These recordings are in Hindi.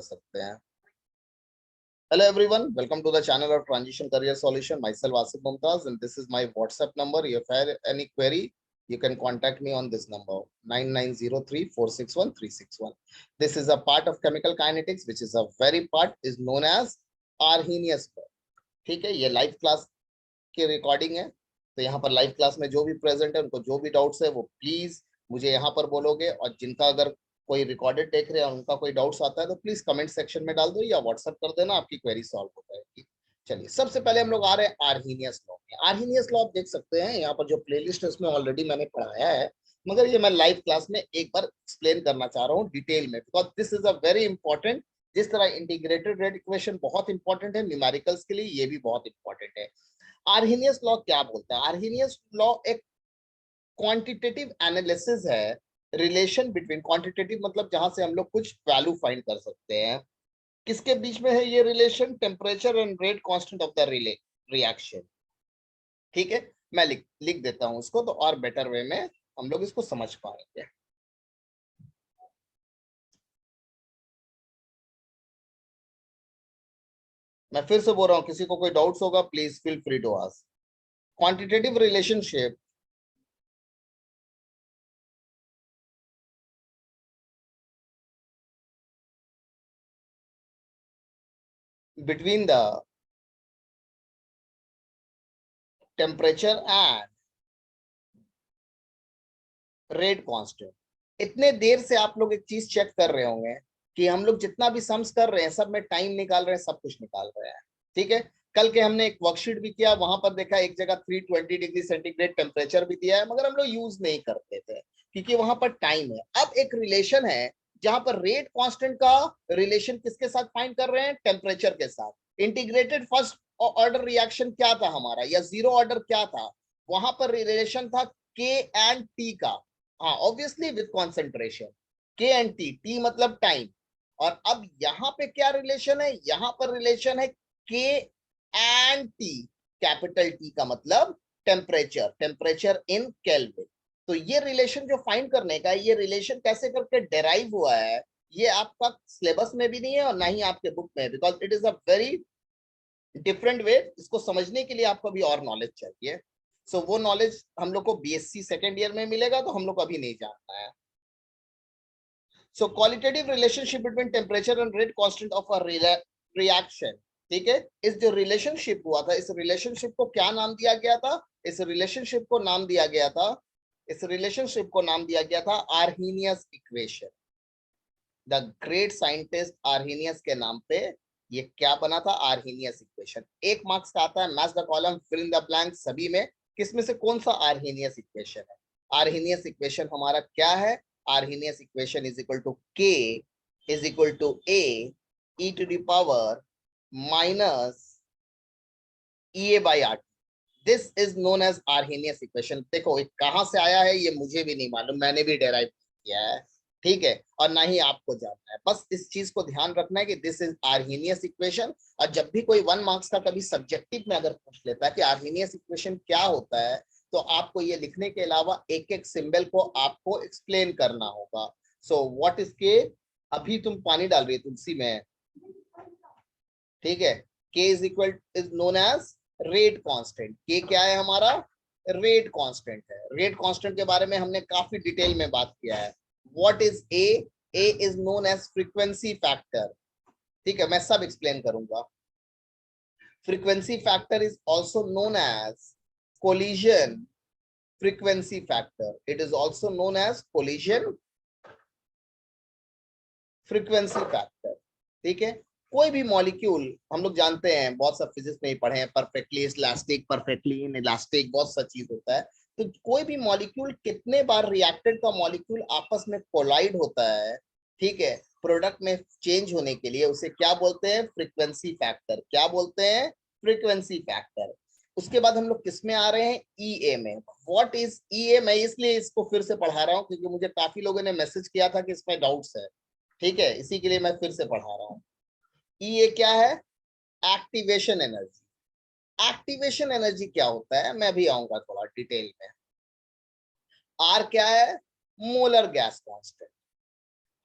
सकते हैं। Hello everyone, welcome to the channel of Transition Career Solution. Myself Asif Mumtaz and this is my WhatsApp number. If you have any query, you can contact me on this number 9903461361. This is a part of chemical kinetics, which is a very part is known as Arrhenius law. ठीक है, ये लाइव क्लास की रिकॉर्डिंग है, तो यहाँ पर लाइव क्लास में जो भी प्रेजेंट है उनको जो भी डाउट्स है वो प्लीज मुझे यहाँ पर बोलोगे, और जिनका अगर कोई रिकॉर्डेड देख रहे हैं उनका कोई डाउट्स आता है तो प्लीज कमेंट सेक्शन में डाल दो या व्हाट्सएप कर देना, आपकी क्वेरी सॉल्व हो जाएगी। चलिए, सबसे पहले हम लोग आ रहे हैं आर्हीनियस लॉ में। आर्हीनियस लॉ आप देख सकते हैं यहाँ पर जो प्लेलिस्ट है उसमें ऑलरेडी मैंने पढ़ाया है, मगर ये मैं लाइव क्लास में एक बार एक्सप्लेन करना चाह रहा हूँ डिटेल में, because this is a very important. जिस तरह इंटीग्रेटेड रेट इक्वेशन बहुत इंपॉर्टेंट है न्यूमेरिकल्स के लिए, ये भी बहुत इंपॉर्टेंट है। आर्हीनियस लॉ क्या बोलता है? आर्हीनियस लॉ एक क्वांटिटेटिव एनालिसिस है, रिलेशन बिटवीन, क्वांटिटेटिव मतलब जहां से हम लोग कुछ वैल्यू फाइंड कर सकते हैं। किसके बीच में है ये relation? Temperature and rate constant of the reaction. ठीक है, मैं लिख देता हूं इसको, तो और बेटर वे में हम लोग इसको समझ पाएंगे। मैं फिर से बोल रहा हूं, किसी को कोई डाउट्स होगा please feel free to ask. Quantitative relationship between the temperature and rate constant। इतने देर से आप लोग एक चीज चेक कर रहे होंगे कि हम लोग जितना भी सम्स कर रहे हैं सब में टाइम निकाल रहे हैं, सब कुछ निकाल रहे हैं। ठीक है, कल के हमने एक वर्कशीट भी किया, वहां पर देखा एक जगह 320 डिग्री सेंटीग्रेड टेम्परेचर भी दिया है, मगर हम लोग यूज नहीं करते थे क्योंकि वहां पर टाइम है। अब एक रिलेशन है जहां पर रेट कांस्टेंट का रिलेशन किसके साथ फाइंड कर रहे हैं? टेम्परेचर के साथ। इंटीग्रेटेड फर्स्ट ऑर्डर रिएक्शन क्या था हमारा, या जीरो ऑर्डर क्या था? वहां पर रिलेशन था के एंड टी का। हाँ, ऑब्वियसली विद कॉन्सेंट्रेशन, के एंड टी, टी मतलब टाइम। और अब यहाँ पे क्या रिलेशन है? यहाँ पर रिलेशन है के एंड टी, कैपिटल टी का मतलब टेम्परेचर, टेम्परेचर इन केल्विन। तो ये रिलेशन जो फाइंड करने का, ये रिलेशन कैसे करके डेराइव हुआ है, ये आपका सिलेबस में भी नहीं है और ना ही आपके बुक में, because it is a very different way. इसको समझने के लिए आपको भी और नॉलेज चाहिए। सो वो नॉलेज हम लोग को बीएससी सेकेंड ईयर में मिलेगा, तो हम लोग को अभी नहीं जानना है। So qualitative relationship between temperature and rate constant of a reaction. ठीक है, इस जो रिलेशनशिप हुआ था, इस रिलेशनशिप को क्या नाम दिया गया था? इस रिलेशनशिप को नाम दिया गया था, इस रिलेशनशिप को नाम दिया गया था Arrhenius equation. The great scientist Arrhenius के नाम पे ये क्या बना था? Arrhenius equation. एक मार्क्स का आता है, match the column, fill in the blank. सभी में किसमें से कौन सा आर्हीनियस इक्वेशन है? आर्हीनियस इक्वेशन हमारा क्या है? Arrhenius equation is equal to K is equal to A E to the power minus E A by R. This is known as Arrhenius equation. देखो ये कहां से आया है ये मुझे भी नहीं मालूम, मैंने भी डेराइव किया है, ठीक है, और ना ही आपको जानना है। बस इस चीज को ध्यान रखना है कि दिस इज आर्हीनियस इक्वेशन। और जब भी कोई 1 मार्क्स का कभी सब्जेक्टिव में अगर पूछ लेता है कि आर्हीनियस इक्वेशन क्या होता है, तो आपको ये लिखने के अलावा एक एक सिंबल को आपको एक्सप्लेन करना होगा। सो व्हाट इज के? अभी तुम पानी डाल रही है तुलसी में, ठीक है। K is equal is known as rate constant. K क्या है हमारा? रेट कांस्टेंट है। रेट कांस्टेंट के बारे में हमने काफी डिटेल में बात किया है। What is A? A is known as frequency factor. ठीक है, मैं सब एक्सप्लेन करूंगा। Frequency factor is also known as collision frequency factor. It is also known as collision frequency factor. ठीक है, कोई भी मॉलिक्यूल हम लोग जानते हैं, बहुत सब फिजिक्स में ही पढ़े हैं, परफेक्टली इलास्टिक, परफेक्टली इनइलास्टिक, बहुत सा चीज होता है। तो कोई भी मॉलिक्यूल कितने बार रिएक्टेड का मॉलिक्यूल आपस में कोलाइड होता है, ठीक है, प्रोडक्ट में चेंज होने के लिए, उसे क्या बोलते हैं? Frequency factor. क्या बोलते हैं? Frequency factor. उसके बाद हम लोग किस में आ रहे हैं? ई ए में। व्हाट इज ई ए? मैं इसलिए इसको फिर से पढ़ा रहा हूँ क्योंकि मुझे काफी लोगों ने मैसेज किया था कि इसमें डाउट्स है, ठीक है, इसी के लिए मैं फिर से पढ़ा रहा हूँ। ये क्या है? Activation energy. एक्टिवेशन एनर्जी क्या होता है मैं भी आऊंगा थोड़ा डिटेल में। आर क्या है? Molar gas constant.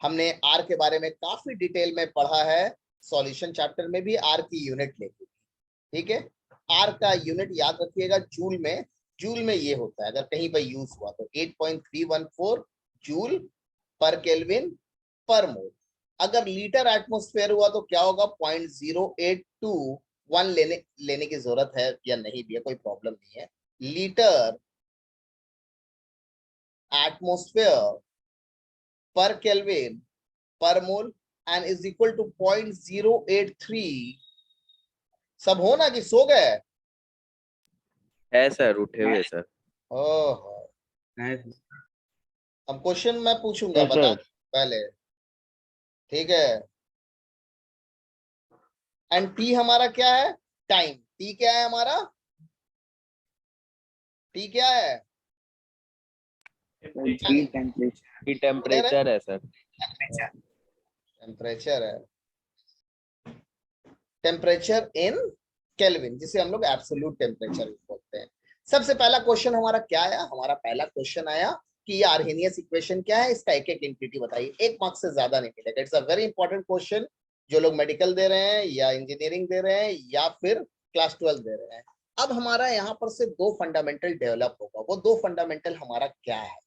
हमने आर के बारे में काफी डिटेल में पढ़ा है, सॉल्यूशन चैप्टर में भी आर की यूनिट लेके। ठीक है, आर का यूनिट याद रखिएगा जूल में। जूल में ये होता है, अगर कहीं पर यूज हुआ तो 8.314 जूल पर केल्विन पर मोल। अगर लीटर एटमॉस्फेयर हुआ तो क्या होगा, 0.0821 लेने की जरूरत है या नहीं भी है, कोई प्रॉब्लम नहीं है। लीटर एटमॉस्फेयर पर केल्विन पर mole and is equal to 0.083। सब हो ना कि सो गए? है सर, उठे हुए सर। ओह, अब क्वेश्चन मैं पूछूंगा, सर, बता सर। पहले। ठीक है, एंड टी हमारा क्या है, टाइम। टी क्या है हमारा, टी क्या है, टेम्परेचर है सर। टेम्परेचर है, टेम्परेचर इन केल्विन, जिसे हम लोग एब्सोल्यूट टेम्परेचर बोलते हैं। सबसे पहला क्वेश्चन हमारा क्या आया, हमारा पहला क्वेश्चन आया कि ये आर्हेनियस इक्वेशन क्या है, इसका एक एक इंटिटी बताइए। एक मार्क्स से ज्यादा नहीं मिलेगा। It's a very important question, जो लोग मेडिकल दे रहे हैं या इंजीनियरिंग दे रहे हैं या फिर क्लास 12 दे रहे हैं। अब हमारा यहाँ पर से दो फंडामेंटल डेवलप होगा। वो दो फंडामेंटल हमारा क्या है,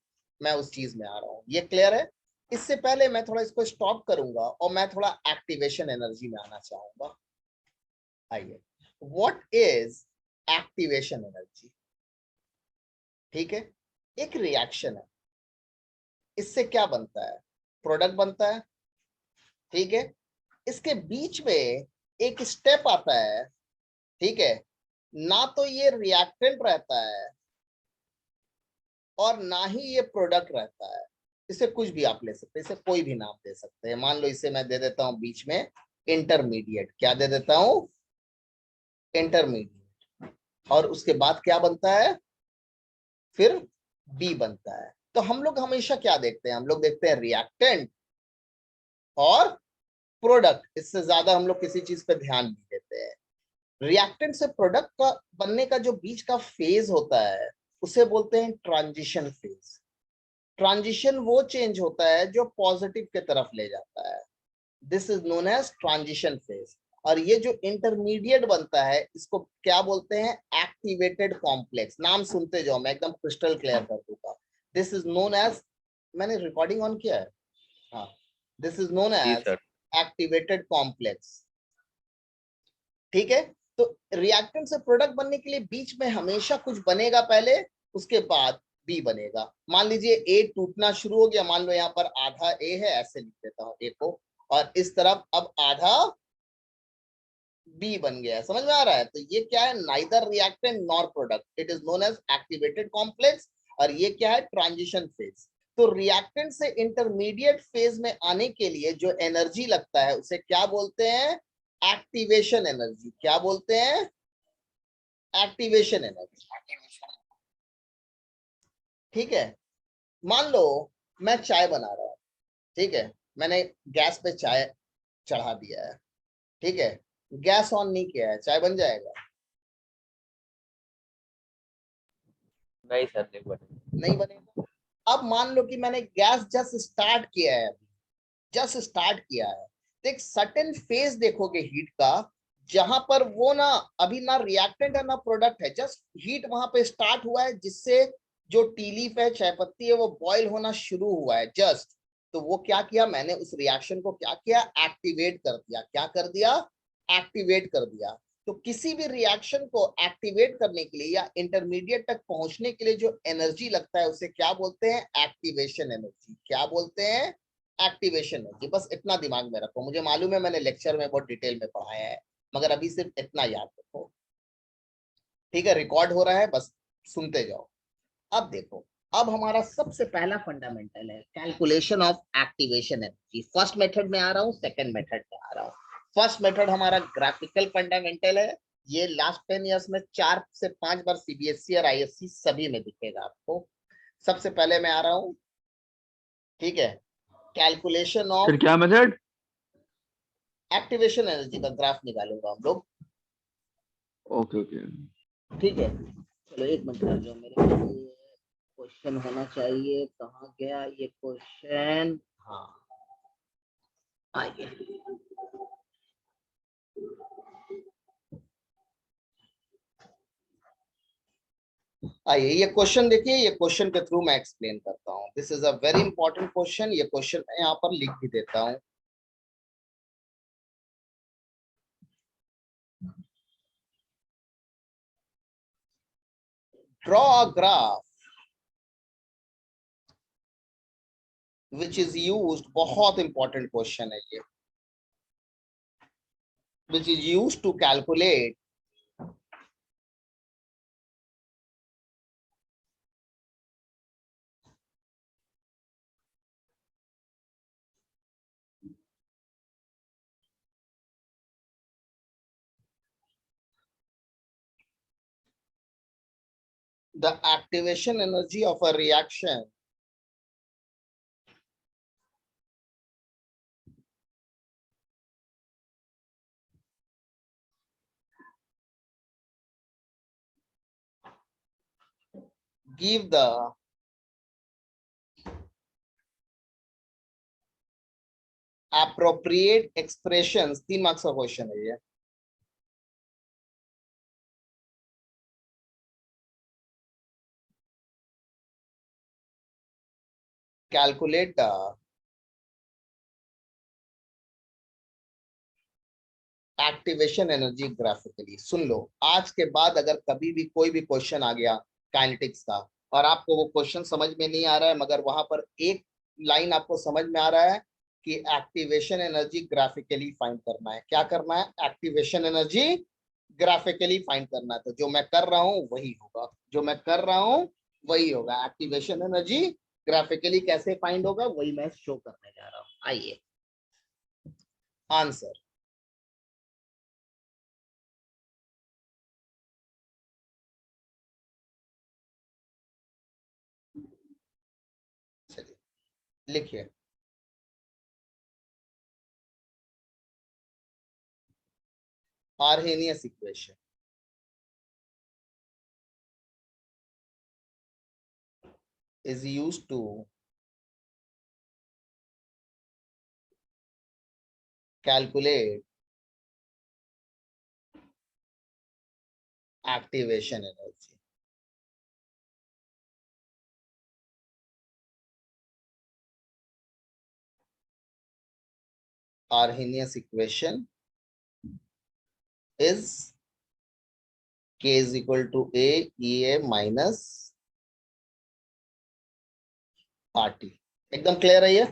मैं उस चीज में आ रहा हूँ, ये क्लियर है? इससे पहले मैं थोड़ा इसको स्टॉप करूंगा और मैं थोड़ा एक्टिवेशन एनर्जी में आना चाहूंगा। आइए, व्हाट इज एक्टिवेशन एनर्जी? ठीक है, एक रिएक्शन है, इससे क्या बनता है, प्रोडक्ट बनता है। ठीक है, इसके बीच में एक स्टेप आता है। ठीक है, ना तो ये रिएक्टेंट रहता है और ना ही ये प्रोडक्ट रहता है। इसे कुछ भी आप ले सकते हैं, इसे कोई भी नाम दे सकते हैं। मान लो इसे मैं दे देता हूं बीच में इंटरमीडिएट। क्या दे देता हूं, इंटरमीडिएट। और उसके बाद क्या बनता है, फिर बी बनता है। तो हम लोग हमेशा क्या देखते हैं, हम लोग देखते हैं रिएक्टेंट और प्रोडक्ट। इससे ज्यादा हम लोग किसी चीज पे ध्यान नहीं देते हैं। रिएक्टेंट से प्रोडक्ट का बनने का जो बीच का फेज होता है, उसे बोलते हैं ट्रांजिशन फेज। ट्रांजिशन वो चेंज होता है जो पॉजिटिव के तरफ ले जाता है। This is known as transition phase. और ये जो इंटरमीडिएट बनता है, इसको क्या बोलते हैं, एक्टिवेटेड कॉम्प्लेक्स। नाम सुनते जाओ, मैं एकदम क्रिस्टल क्लियर कर दूंगा। दिस इज नोन एज, मैंने रिकॉर्डिंग ऑन किया है, हाँ, दिस इज नोन जी एज सर। Activated complex. ठीक है, तो रिएक्टेंट से प्रोडक्ट बनने के लिए बीच में हमेशा कुछ बनेगा पहले, उसके बाद बी बनेगा। मान लीजिए ए टूटना शुरू हो गया, मान लो यहाँ पर आधा ए है, ऐसे लिख देता हूँ ए को, और इस तरफ अब आधा बी बन गया। समझ में आ रहा है? तो ये क्या है, neither reactant nor product, it is known as activated complex. और ये क्या है, ट्रांजिशन फेज। तो रिएक्टेंट से इंटरमीडिएट फेज में आने के लिए जो एनर्जी लगता है, उसे क्या बोलते हैं, एक्टिवेशन एनर्जी। क्या बोलते हैं, एक्टिवेशन एनर्जी। ठीक है, मान लो मैं चाय बना रहा हूं। ठीक है, मैंने गैस पे चाय चढ़ा दिया है। ठीक है, गैस ऑन नहीं किया है, चाय बन जाएगा? नहीं सर, नहीं बने। नहीं बनेगा। अब मान लो कि मैंने गैस जस्ट स्टार्ट किया है, जस्ट स्टार्ट किया है, तो एक सर्टेन फेज देखोगे हीट का, जहां पर वो ना अभी ना रिएक्टेंट है ना प्रोडक्ट है, जस्ट हीट वहां पे स्टार्ट हुआ है, जिससे जो टी लीफ है, चाय पत्ती है, वो बॉयल होना शुरू हुआ है जस्ट। तो वो क्या किया, मैंने उस रिएक्शन को क्या किया, एक्टिवेट कर दिया। क्या कर दिया, एक्टिवेट कर दिया। तो किसी भी रिएक्शन को एक्टिवेट करने के लिए या इंटरमीडिएट तक पहुंचने के लिए जो एनर्जी लगता है, उसे क्या बोलते हैं, एक्टिवेशन एनर्जी। क्या बोलते हैं, एक्टिवेशन एनर्जी। बस इतना दिमाग में रखो, मुझे मालूम है मैंने लेक्चर में बहुत डिटेल में पढ़ाया है, मगर अभी सिर्फ इतना याद रखो। ठीक है, रिकॉर्ड हो रहा है, बस सुनते जाओ। अब देखो, अब हमारा सबसे पहला फंडामेंटल है calculation of activation energy. First method में आ रहा हूँ, सेकंड मेथड में आ रहा हूँ। फर्स्ट मेथड हमारा ग्राफिकल फंडामेंटल है। ये लास्ट 10 इयर्स में 4 से 5 बार सीबीएसई और आईएससी सभी में दिखेगा आपको। सबसे पहले मैं आ रहा हूँ, ठीक है, कैलकुलेशन ऑफ फिर क्या मेथड? एक्टिवेशन एनर्जी का ग्राफ निकालूंगा हम लोग। Okay okay. ठीक है, चलो एक मिनट कर जाओ, मेरे क्वेश्चन होना चाहिए, कहाँ गया ये क्वेश्चन, हाँ। आइए, आइए ये क्वेश्चन देखिए, ये क्वेश्चन के थ्रू मैं एक्सप्लेन करता हूँ। This is a very important question. ये क्वेश्चन मैं यहाँ पर लिख भी देता हूँ। Draw a graph which is used, बहुत इंपॉर्टेंट क्वेश्चन है ये, which is used to calculate the activation energy of a reaction give the appropriate expressions। 3 marks का क्वेश्चन है ये। Calculate the activation energy graphically. सुन लो, आज के बाद अगर कभी भी कोई भी क्वेश्चन आ गया काइनेटिक्स का और आपको वो क्वेश्चन समझ में नहीं आ रहा है, मगर वहां पर एक लाइन आपको समझ में आ रहा है कि एक्टिवेशन एनर्जी ग्राफिकली फाइंड करना है। क्या करना है? एक्टिवेशन एनर्जी ग्राफिकली फाइंड करना है। तो जो मैं कर रहा हूं वही होगा, जो मैं कर रहा हूं वही होगा। एक्टिवेशन एनर्जी ग्राफिकली कैसे फाइंड होगा वही मैं शो करने जा रहा हूं। आइए आंसर। चलिए लिखिए, Arrhenius equation is used to calculate activation energy. Arrhenius equation is K is equal to A EA minus RT। एकदम क्लियर है ये?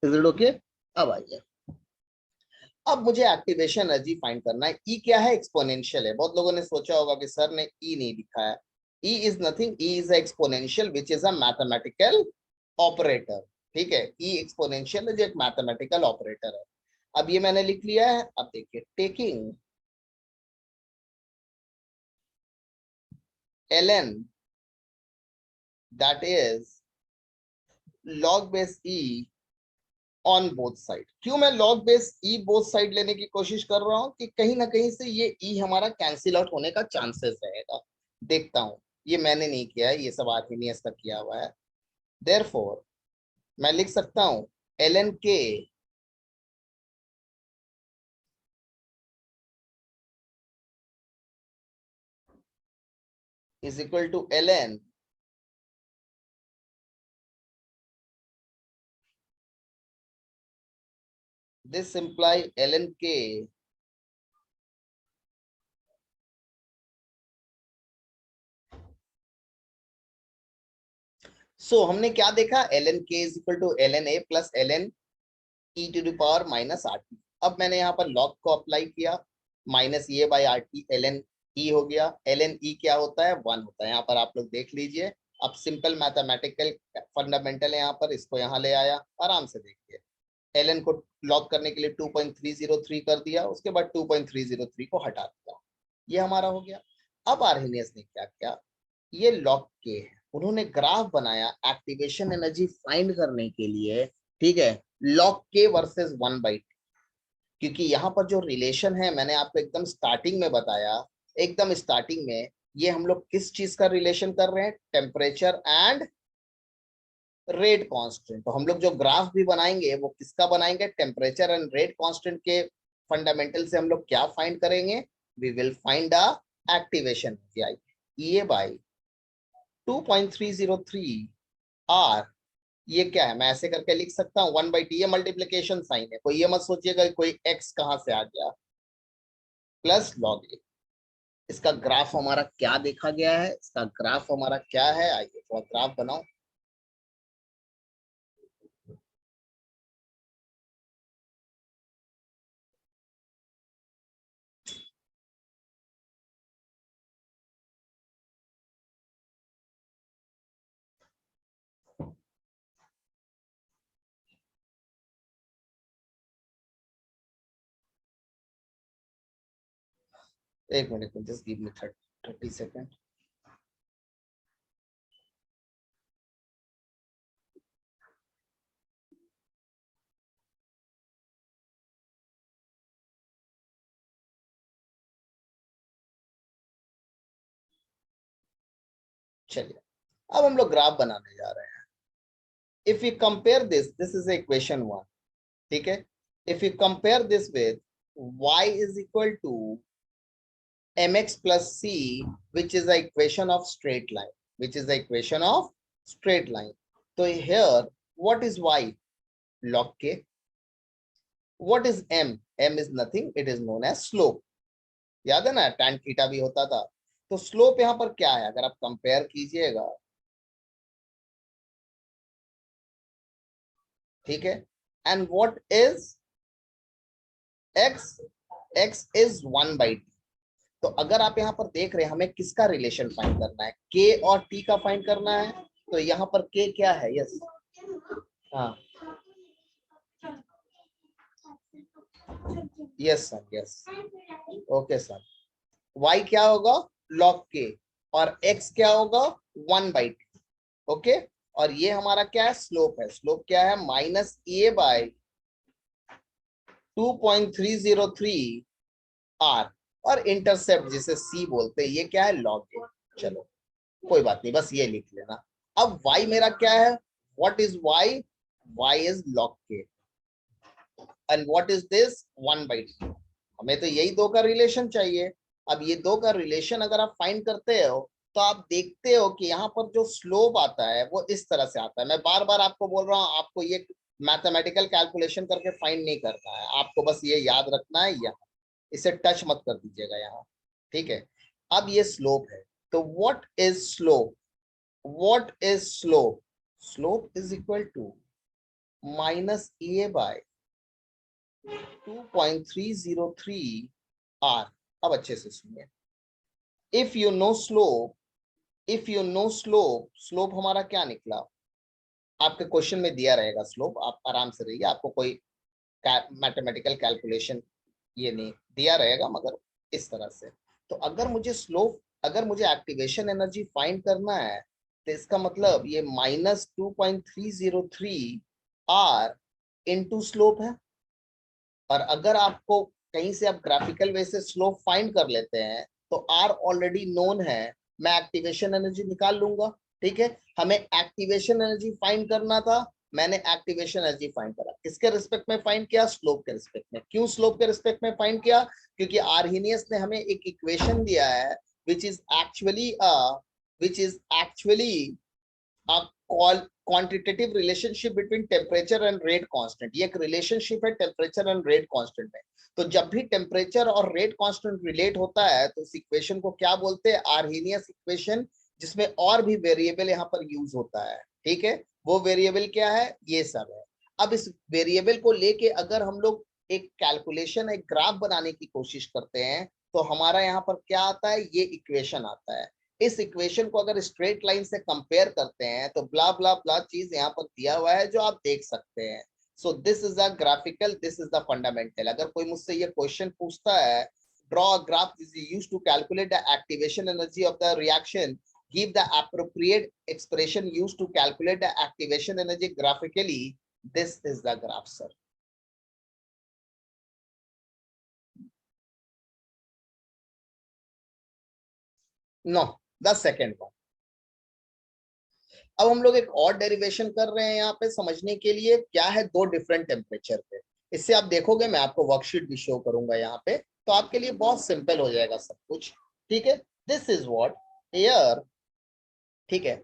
Is it okay? अब आइए, अब मुझे एक्टिवेशन एनर्जी फाइंड करना है। ई क्या है? एक्सपोनेंशियल है। बहुत लोगों ने सोचा होगा कि सर ने ई नहीं लिखा है। E is nothing, E is exponential which is a mathematical operator. ठीक है, ई एक्सपोनेंशियल है जो एक मैथमेटिकल ऑपरेटर है। अब ये मैंने लिख लिया है। अब देखिए, taking ln that is log base e on both side. क्यों मैं लॉग बेस ई बोथ साइड लेने की कोशिश कर रहा हूं? कि कहीं ना कहीं से ये ई हमारा कैंसिल आउट होने का चांसेस रहेगा। देखता हूं, ये मैंने नहीं किया है, ये सब आर्हिनियस का किया हुआ है। देयरफॉर मैं लिख सकता हूं ln k is equal to ln this imply ln k सो हमने क्या देखा? ln k is equal to ln a plus ln e to the power minus rt। अब मैंने यहाँ पर log को अप्लाई किया, minus A by R T ln e हो गया। ln e क्या होता है? 1 होता है। यहाँ पर आप लोग देख लीजिए। अब सिंपल मैथमेटिकल फंडामेंटल है, यहाँ पर इसको यहाँ ले आया, आराम से देखिए। ln को लॉग करने के लिए 2.303 कर दिया, उसके बाद 2.303 को हटा दिया, ये हमारा हो गया। अब आर्हिनियस ने क्या किया? ये लॉग के है, उन्होंने ग्राफ बनाया एक्टिवेशन एनर्जी फाइंड करने के लिए। ठीक है, लॉग के वर्सेस 1/t। क्योंकि यहाँ पर जो रिलेशन है मैंने आपको एकदम स्टार्टिंग में बताया, एकदम स्टार्टिंग में, ये हम लोग किस चीज का रिलेशन कर रहे हैं? Temperature and rate constant. तो हम लोग जो ग्राफ भी बनाएंगे वो किसका बनाएंगे, टेम्परेचर एंड रेट कांस्टेंट के फंडामेंटल से हम लोग क्या फाइंड करेंगे, we will find the activation ये बाई 2.303 आर। ये क्या है, मैं ऐसे करके लिख सकता हूँ 1/t, ये मल्टीप्लीकेशन साइन है, कोई ये मत सोचिएगा कोई x कहां से आ गया, प्लस लॉग ए। इसका ग्राफ हमारा क्या देखा गया है, इसका ग्राफ हमारा क्या है, आइए थोड़ा ग्राफ बनाओ। एक मिनट में, जस्ट गिव मी 30 सेकेंड। चलिए अब हम लोग ग्राफ बनाने जा रहे हैं। If you compare this is equation 1, ठीक है। If you compare this with y is equal to mx plus c, which is the equation of straight line, which is the equation of straight line. So here what is y, log k. What is m, m is nothing, it is known as slope. याद है ना, tan थीटा भी होता था। तो स्लोप यहाँ पर क्या है, अगर आप कंपेयर कीजिएगा, ठीक है। And what is x, x is 1/t। तो अगर आप यहाँ पर देख रहे हैं, हमें किसका रिलेशन फाइंड करना है, k और t का फाइंड करना है। तो यहाँ पर k क्या है, यस, हाँ, yes sir, yes, okay sir. y क्या होगा, log k, और x क्या होगा 1/t, ओके। और ये हमारा क्या है, स्लोप है। स्लोप क्या है, माइनस ए बाय 2.303 आर, और इंटरसेप्ट जिसे c बोलते हैं, ये क्या है, log a। चलो कोई बात नहीं, बस ये लिख लेना। अब y मेरा क्या है, what is y, y is log k, and what is this 1/t। हमें तो यही दो का रिलेशन चाहिए। अब ये दो का रिलेशन अगर आप फाइंड करते हो, तो आप देखते हो कि यहाँ पर जो स्लोप आता है वो इस तरह से आता है। मैं बार बार आपको बोल रहा हूँ, आपको ये मैथमेटिकल कैलकुलेशन करके फाइंड नहीं करना है, आपको बस ये याद रखना है, यहाँ इसे टच मत कर दीजिएगा यहाँ, ठीक है। अब ये स्लोप है, तो what is slope, what is slope, slope is equal to minus A by 2.303 R. अब अच्छे से सुनिए, if you know slope, if you know slope, slope हमारा क्या निकला, आपके क्वेश्चन में दिया रहेगा स्लोप, आप आराम से रहिए, आपको कोई मैथमेटिकल कैलकुलेशन ये नहीं दिया रहेगा, मगर इस तरह से। तो अगर मुझे स्लोप, अगर मुझे एक्टिवेशन एनर्जी फाइंड करना है, तो इसका मतलब ये माइनस 2.303 आर इंटू स्लोप है। और अगर आपको कहीं से आप ग्राफिकल वे से स्लोप फाइंड कर लेते हैं, तो आर ऑलरेडी नोन है, मैं एक्टिवेशन एनर्जी निकाल लूंगा, ठीक है। हमें एक्टिवेशन एनर्जी फाइंड करना था, मैंने एक्टिवेशन एनर्जी फाइंड करा, किसके रिस्पेक्ट में फाइंड किया, स्लोप के रिस्पेक्ट में। क्यों स्लोप के रिस्पेक्ट में फाइंड किया, क्योंकि आर्हेनियस ने हमें एक इक्वेशन दिया है which is actually a quantitative relationship between temperature and rate constant। ये एक रिलेशनशिप है टेम्परेचर एंड रेट कांस्टेंट में। तो जब भी टेम्परेचर और रेट कांस्टेंट रिलेट होता है, तो इस इक्वेशन को क्या बोलते हैं, आर्हेनियस इक्वेशन, जिसमें और भी वेरिएबल यहाँ पर यूज होता है, ठीक है। वो वेरिएबल क्या है, ये सब है। अब इस वेरिएबल को लेके अगर हम लोग एक कैलकुलेशन, एक ग्राफ बनाने की कोशिश करते हैं, तो हमारा यहाँ पर क्या आता है, ये इक्वेशन आता है। इस इक्वेशन को अगर स्ट्रेट लाइन से कंपेयर करते हैं, तो ब्ला ब्ला ब्ला चीज यहाँ पर दिया हुआ है जो आप देख सकते हैं। So this is a graphical, this is the fundamental. अगर कोई मुझसे ये क्वेश्चन पूछता है, draw a graph is used to calculate the activation energy of the reaction, give the appropriate expression used to calculate the activation energy graphically, this is the graph, sir. No, the second one. अब हम लोग एक और डेरिवेशन कर रहे हैं यहाँ पे समझने के लिए, क्या है दो डिफरेंट टेम्परेचर पे। इससे आप देखोगे, मैं आपको वर्कशीट भी शो करूंगा यहाँ पे, तो आपके लिए बहुत सिंपल हो जाएगा सब कुछ। ठीक है, दिस इज व्हाट एयर। ठीक है,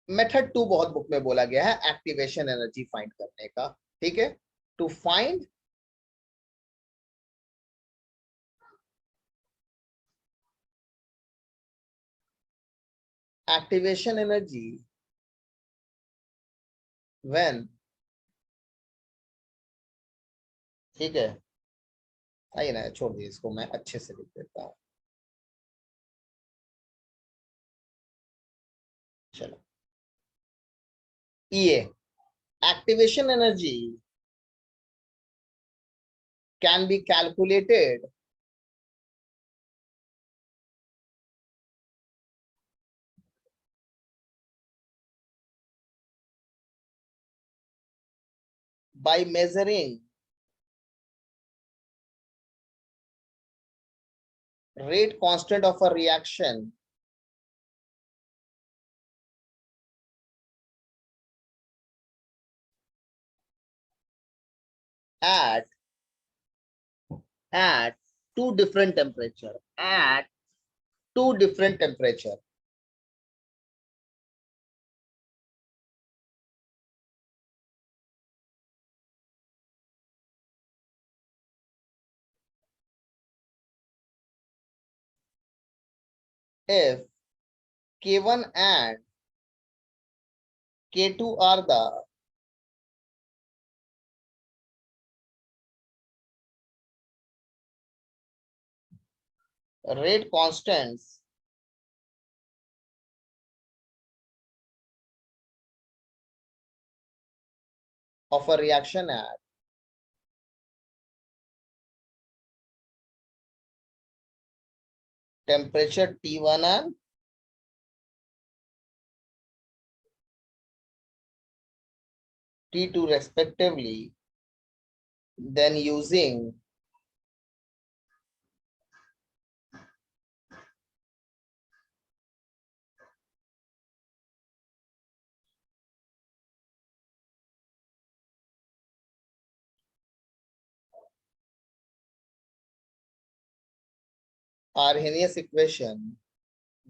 मेथड 2 बहुत बुक में बोला गया है एक्टिवेशन एनर्जी फाइंड करने का। ठीक है, to find activation energy when, ठीक है, आइए ना छोड़ दिए इसको, मैं अच्छे से लिख देता हूँ। चलो, ये activation energy can be calculated by measuring rate constant of a reaction at two different temperature, at two different temperature. If K1 and K2 are the rate constants of a reaction at temperature T1 and T2 respectively, then using Arrhenius equation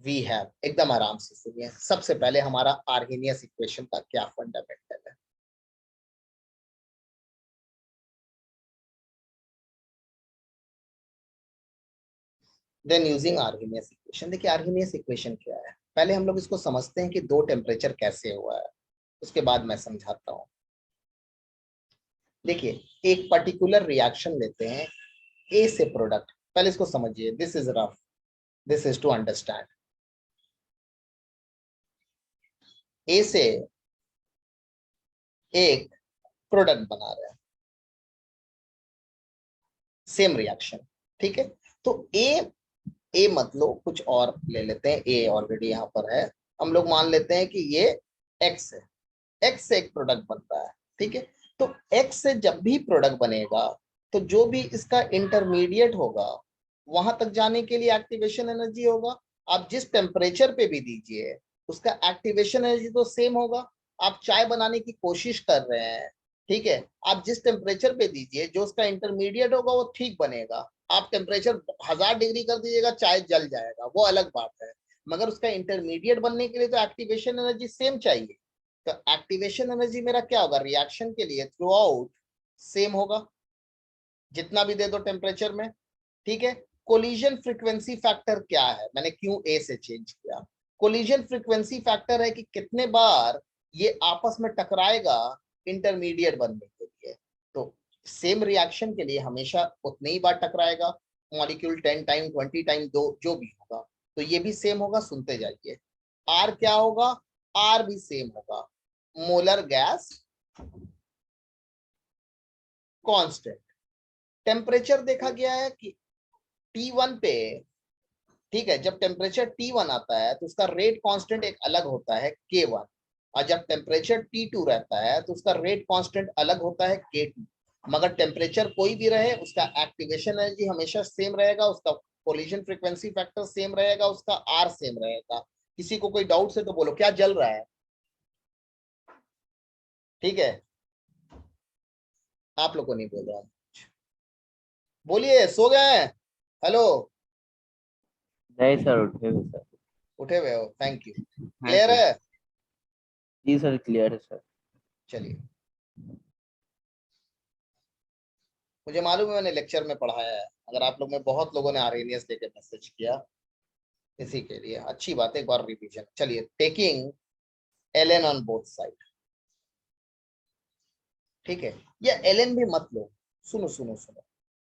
we have, एकदम आराम से सुनिए। सबसे पहले हमारा आर्हेनियस इक्वेशन का क्या फंडामेंटल है। Then using Arrhenius equation. देखिए आर्हेनियस इक्वेशन क्या है, पहले हम लोग इसको समझते हैं कि दो टेम्परेचर कैसे हुआ है, उसके बाद मैं समझाता हूँ। देखिए एक पर्टिकुलर रिएक्शन लेते हैं ए से प्रोडक्ट, पहले इसको समझिए, this is rough, this is to understand. A से एक प्रोडक्ट बना रहे हैं, सेम रिएक्शन। ठीक है, तो ए मतलब कुछ और ले लेते हैं, ए ऑलरेडी यहाँ पर है, हम लोग मान लेते हैं कि ये एक्स है, एक्स से एक प्रोडक्ट बनता है। ठीक है, तो एक्स से जब भी प्रोडक्ट बनेगा तो जो भी इसका इंटरमीडिएट होगा वहां तक जाने के लिए एक्टिवेशन एनर्जी होगा। आप जिस टेम्परेचर पे भी दीजिए उसका एक्टिवेशन एनर्जी तो सेम होगा। आप चाय बनाने की कोशिश कर रहे हैं, ठीक है, आप जिस टेम्परेचर पे दीजिए जो उसका इंटरमीडिएट होगा वो ठीक बनेगा। आप टेम्परेचर 1000 डिग्री कर दीजिएगा, चाय जल जाएगा, वो अलग बात है, मगर उसका इंटरमीडिएट बनने के लिए तो एक्टिवेशन एनर्जी सेम चाहिए। तो एक्टिवेशन एनर्जी मेरा क्या होगा, रिएक्शन के लिए थ्रू आउट सेम होगा, जितना भी दे दो टेम्परेचर में। ठीक है, कोलिजन फ्रीक्वेंसी फैक्टर क्या है, मैंने क्यों ए से चेंज किया। कोलिजन फ्रीक्वेंसी फैक्टर है कि कितने बार ये आपस में टकराएगा इंटरमीडिएट बनने के लिए। तो सेम रिएक्शन के लिए हमेशा उतने ही बार टकराएगा, मॉलिक्यूल 10 टाइम 20 टाइम दो जो भी होगा, तो ये भी सेम होगा। सुनते जाइए, आर क्या होगा, आर भी सेम होगा, मोलर गैस कांस्टेंट। टेम्परेचर देखा गया है कि T1 पे, ठीक है, जब टेम्परेचर T1 आता है तो उसका रेट कांस्टेंट एक अलग होता है K1, और जब टेम्परेचर T2 रहता है तो उसका रेट कांस्टेंट अलग होता है K2। मगर टेम्परेचर कोई भी रहे उसका एक्टिवेशन एनर्जी हमेशा सेम रहेगा, उसका कोलिजन फ्रीक्वेंसी फैक्टर सेम रहेगा, उसका आर सेम रहेगा। किसी को कोई डाउट है तो बोलो, क्या जल रहा है, ठीक है, आप लोग को नहीं बोल रहा हूं। बोलिए, सो गए हैं? हेलो, नहीं सर, उठे हुए सर। उठे हुए हो, थैंक यू। हाँ क्लियर सर। है? जी सर, क्लियर है सर। चलिए, मुझे मालूम है मैंने लेक्चर में पढ़ाया है, अगर आप लोग में बहुत लोगों ने आरएनएस लेके मैसेज किया, इसी के लिए अच्छी बात है, एक बार रिवीजन। चलिए, taking L N on both side, ठीक है, या एल एन भी मत लो। सुनो सुनो सुनो,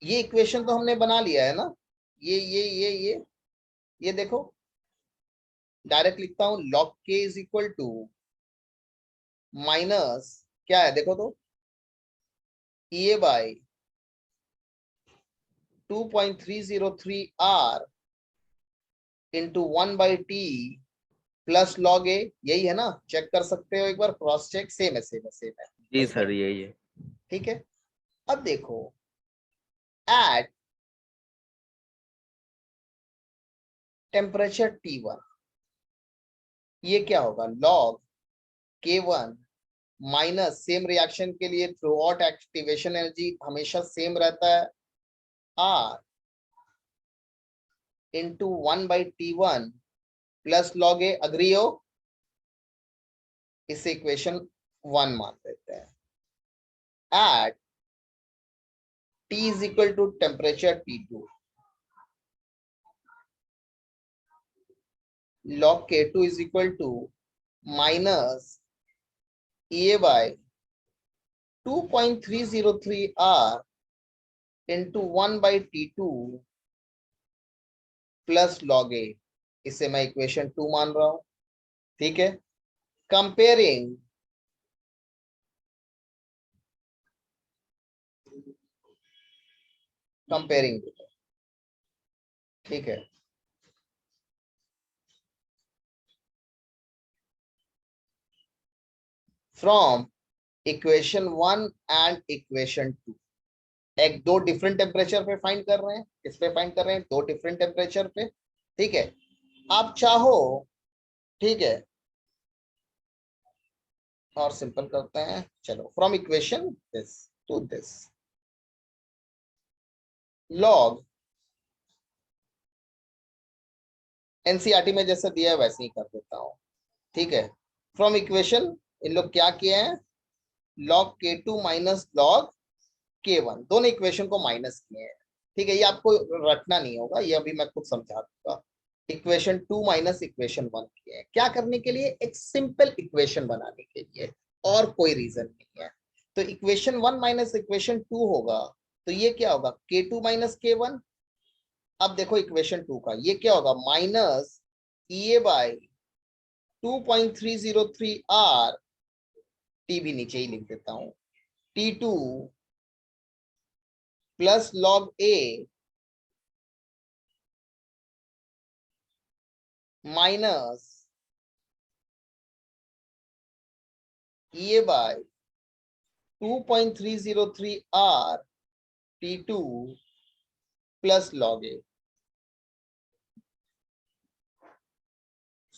ये इक्वेशन तो हमने बना लिया है ना, ये देखो, डायरेक्ट लिखता हूं, log k is equal to minus, क्या है देखो तो, a by 2.303 r into 1/t plus log a, यही है ना? चेक कर सकते हो एक बार, क्रॉस चेक, सेम है सेम है सेम है, जी उसमें सर, यही है। ठीक है। अब देखो, एट टेम्परेचर T1, ये क्या होगा, log K1 minus, same reaction के लिए थ्रू आउट एक्टिवेशन एनर्जी हमेशा सेम रहता है, R into 1/T1 plus log a, agree हो? इसे इक्वेशन 1 मान लेते हैं। At T is equal to temperature T2, log K2 is equal to minus A by 2.303 R into 1/T2 plus log a, इसे मैं इक्वेशन 2 मान रहा हूं, ठीक है। कंपेयरिंग कंपेयरिंग ठीक है, फ्रॉम इक्वेशन 1 एंड इक्वेशन 2, एक दो डिफरेंट टेम्परेचर पे फाइंड कर रहे हैं, किस पे फाइंड कर रहे हैं, दो डिफरेंट टेम्परेचर पे, ठीक है। आप चाहो, ठीक है, और सिंपल करते हैं, चलो, from equation this to this, log, NCERT में जैसे दिया है वैसे ही कर देता हूं, ठीक है। फ्रॉम इक्वेशन, इन लोग क्या किए हैं, log K2 minus log K1, दोनों इक्वेशन को माइनस किए हैं, ठीक है। ये आपको रटना नहीं होगा, ये अभी मैं खुद समझा दूंगा। इक्वेशन 2 माइनस इक्वेशन 1 किए हैं, क्या करने के लिए, एक सिंपल इक्वेशन बनाने के लिए, और कोई रीजन नहीं है। तो इक्वेशन 1 माइनस इक्वेशन 2 होगा, तो ये क्या होगा, K2 माइनस K1। अब देखो इक्वेशन 2 का, ये क्या होगा, minus A by 2.303 R, T भी नीचे ही लिख देता हूं, T2 plus log a minus A by 2.303 R T2 plus log a।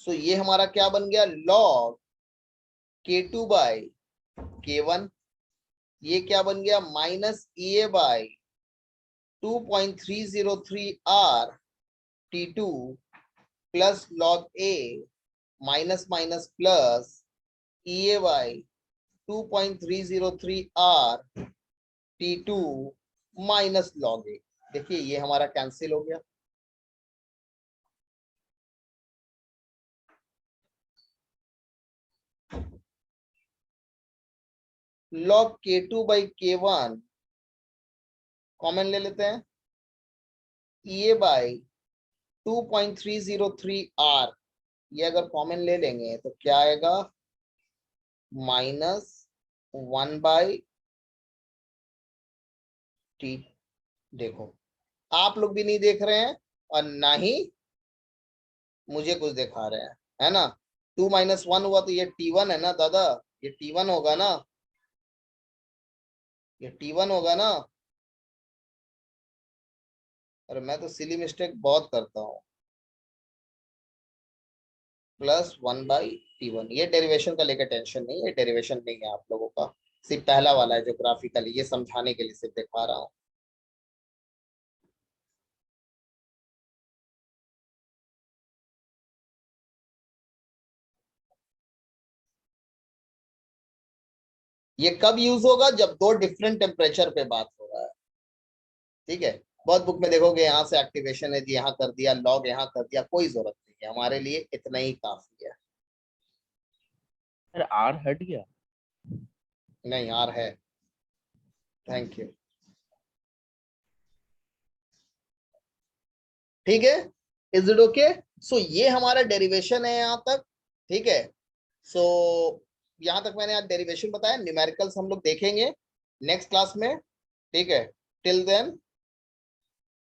So ये हमारा क्या बन गया, log K2 बाय K1, ये क्या बन गया, minus A by 2.303 R T2 plus log a, minus minus plus A by 2.303 R T2 minus log a। देखिए ये हमारा कैंसिल हो गया, log K2 by K1 common ले लेते हैं, ए बाई 2.303 R, ये अगर कॉमन ले लेंगे तो क्या आएगा, माइनस 1/T। देखो, आप लोग भी नहीं देख रहे हैं और ना ही मुझे कुछ दिखा रहे हैं, है ना। 2 माइनस 1 हुआ तो ये T1 है ना दादा, ये T1 होगा ना, ये T1 होगा ना। अरे मैं तो सिली मिस्टेक बहुत करता हूँ। Plus 1/T1। ये डेरिवेशन का लेकर टेंशन नहीं, ये डेरिवेशन नहीं है आप लोगों का, सिर्फ पहला वाला है जो ग्राफिकली, ये समझाने के लिए सिर्फ दिखा रहा हूँ। ये कब यूज होगा, जब दो डिफरेंट टेम्परेचर पे बात हो रहा है, ठीक है। बहुत बुक में देखोगे यहाँ से एक्टिवेशन है जी, यहाँ कर दिया, लॉग यहाँ कर दिया, कोई जरूरत नहीं है, हमारे लिए इतना ही काफी है। सर आर हट गया। नहीं यार है। Thank you. ठीक है, इज इट ओके। सो ये हमारा डेरिवेशन है यहाँ तक, ठीक है। सो यहाँ तक मैंने आज डेरिवेशन बताया, न्यूमेरिकल्स हम लोग देखेंगे नेक्स्ट क्लास में, ठीक है। Till then